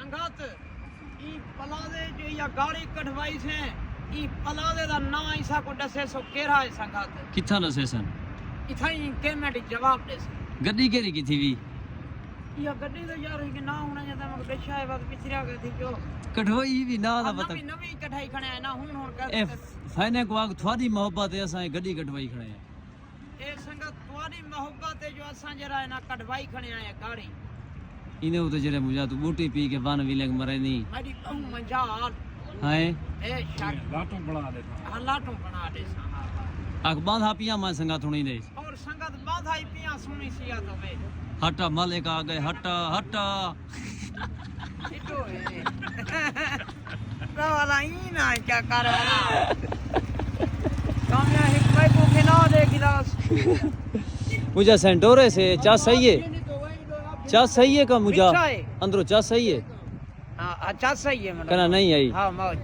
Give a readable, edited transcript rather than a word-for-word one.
संगत ई पलादे जो या गाड़ी कढ़वाई से ई पलादे दा ना ऐसा को दसे सो केरा है संगत किथा दसे सन इथाई केमेट जवाब दे गड्डी केरी की थी वी या गड्डी तो यार के ना होना जदा मैं बेचा है बात पिछरा गई थी जो कढ़वाई भी ना दा पता नवी कढ़ाई खणे है ना हुन कर ए फाइने को आग थोड़ी मोहब्बत है असा गड्डी कढ़वाई खणे है ए संगत थोड़ी मोहब्बत है जो असा जरा है ना कढ़वाई खणे आए गाड़ी इने तो जरे मुझा तू बूटी पी के बान विले मरे नी मेरी मजाल हाय ए शक लाटू बना दे लाटू बना दे आग बांधा पिया मैं संगा थोड़ी दे और संगत बाधा ही पिया सुनी सिया तो वे हटा मालिक आ गए हटा हटा इतो है तो वाला ही ना क्या कर रहा कामया एक भाई को खिला दे गिलास मुझे सेंटोरे से चा सही है चा सही है का मुझा मीठा है। अंदरों चा सही है हां अच्छा सही है मतलब कहना नहीं आई हां मौज